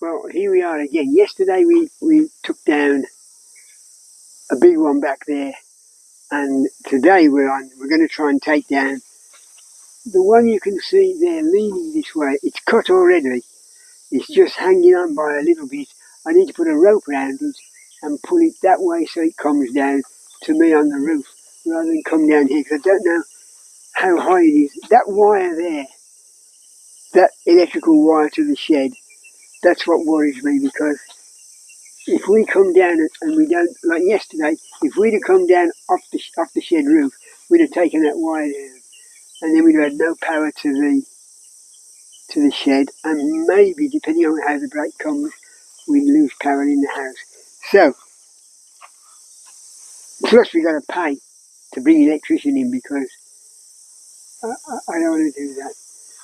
Well, here we are again. Yesterday we took down a big one back there, and today we're going to try and take down the one you can see there leaning this way. It's cut already. It's just hanging on by a little bit. I need to put a rope around it and pull it that way so it comes down to me on the roof rather than come down here, because I don't know how high it is. That wire there, that electrical wire to the shed, that's what worries me, because if we come down and we don't, like yesterday, if we'd have come down off the shed roof, we'd have taken that wire down, and then we'd have had no power to the shed, and maybe, depending on how the break comes, we'd lose power in the house. So, plus we got to pay to bring an electrician in, because I don't want to do that.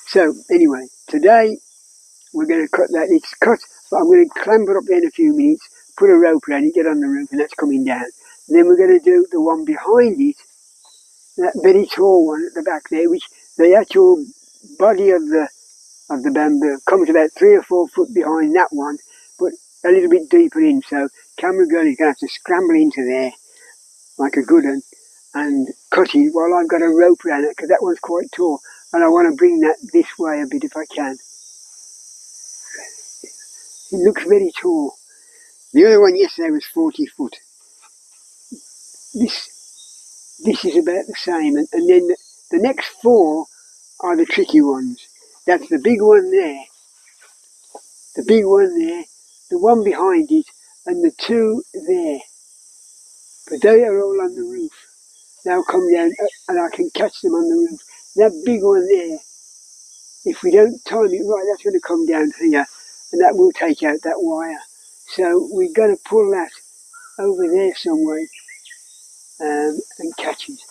So anyway, today we're going to cut that. It's cut, but I'm going to clamber up there in a few minutes, put a rope around it, get on the roof, and that's coming down. And then we're going to do the one behind it, that very tall one at the back there, which the actual body of the bamboo comes about 3 or 4 foot behind that one, but a little bit deeper in. So camera girl is going to have to scramble into there like a good one and cut it while I've got a rope around it, because that one's quite tall, and I want to bring that this way a bit if I can. It looks very tall. The other one yesterday was 40 foot. This is about the same, and then the next 4 are the tricky ones. That's the big one there, the one behind it, and the 2 there. But they are all on the roof. They'll come down and I can catch them on the roof. That big one there, if we don't time it right, that's going to come down here, and that will take out that wire. So we're going to pull that over there some way and catch it.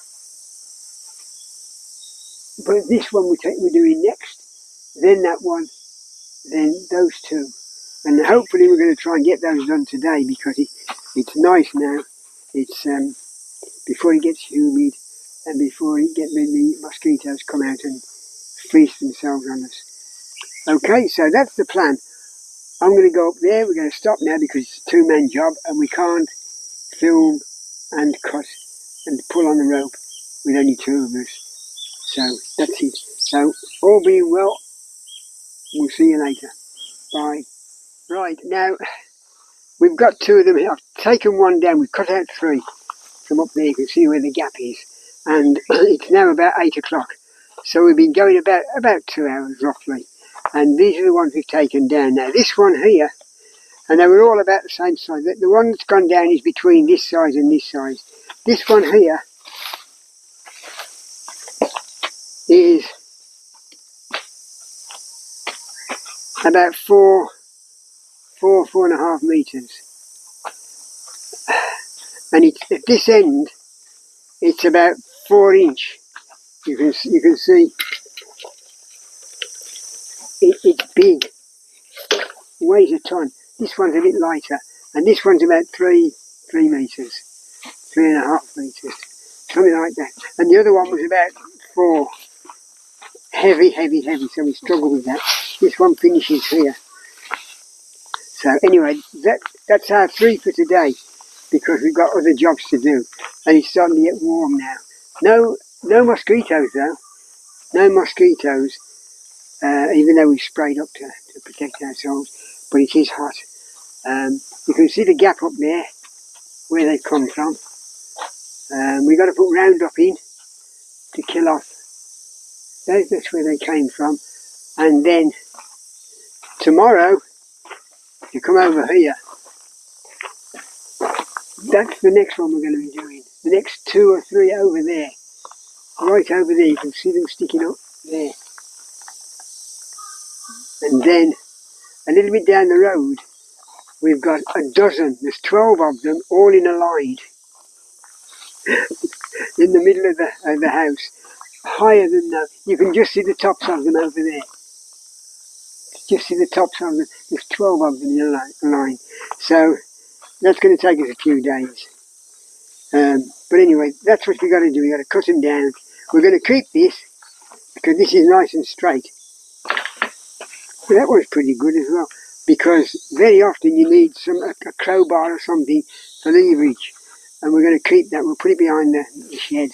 But this one we're doing next, then that one, then those 2. And hopefully we're going to try and get those done today, because it's nice now. It's before it gets humid and before the mosquitoes come out and feast themselves on us. Okay, so that's the plan. I'm going to go up there. We're going to stop now because it's a 2-man job and we can't film and cut and pull on the rope with only 2 of us. So that's it. So all being well, we'll see you later. Bye. Right, now we've got 2 of them here. I've taken one down. We've cut out 3 from up there. You can see where the gap is. And it's now about 8 o'clock. So we've been going about 2 hours roughly. And these are the ones we've taken down. Now this one here, and they were all about the same size. The one that's gone down is between this size and this size. This one here is about 4.5 meters. And it's at this end, it's about 4 inch. You can see it's big, weighs a ton. This one's a bit lighter, and this one's about 3 meters, 3.5 meters, something like that. And the other one was about 4. Heavy, so we struggle with that. This one finishes here. So anyway, that's our 3 for today, because we've got other jobs to do, and it's starting to get warm now. No mosquitoes though, no mosquitoes, even though we sprayed up to protect ourselves, but it is hot. You can see the gap up there, where they've come from. We've got to put Roundup in to kill off. That's where they came from. And then tomorrow, if you come over here, that's the next one we're going to be doing. The next 2 or 3 over there. Right over there, you can see them sticking up there. And then, a little bit down the road, we've got a dozen. There's 12 of them, all in a line. In the middle of the house. Higher than that. You can just see the tops of them over there. Just see the tops of them. There's 12 of them in a line. So, that's going to take us a few days. But anyway, that's what we've got to do. We've got to cut them down. We're going to keep this, because this is nice and straight. That one's pretty good as well. because very often you need a crowbar or something for leverage, and we're going to keep that. We'll put it behind the shed,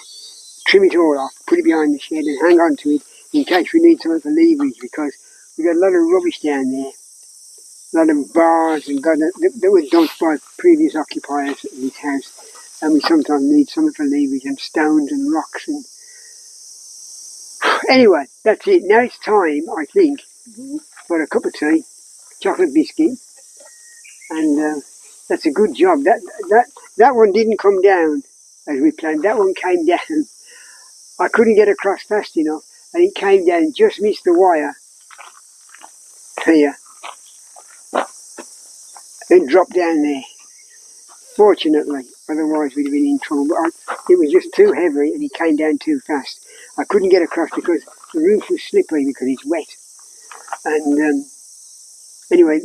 trim it all off, put it behind the shed, and hang on to it in case we need something for leverage, because we've got a lot of rubbish down there, a lot of bars and that were dumped by previous occupiers of this house, and we sometimes need something for leverage, and stones and rocks. And anyway, that's it. Now it's time, I think, for a cup of tea, chocolate biscuit, and that's a good job. That one didn't come down as we planned. That one came down. I couldn't get across fast enough, and it came down, just missed the wire here, and dropped down there. Fortunately, otherwise we'd have been in trouble. But it was just too heavy, and it came down too fast. I couldn't get across because the roof was slippery because it's wet. And anyway,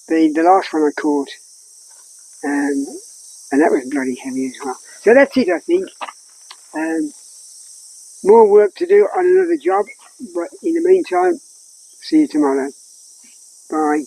the last one I caught, and that was bloody heavy as well. So that's it, I think. More work to do on another job, but in the meantime, see you tomorrow. Bye.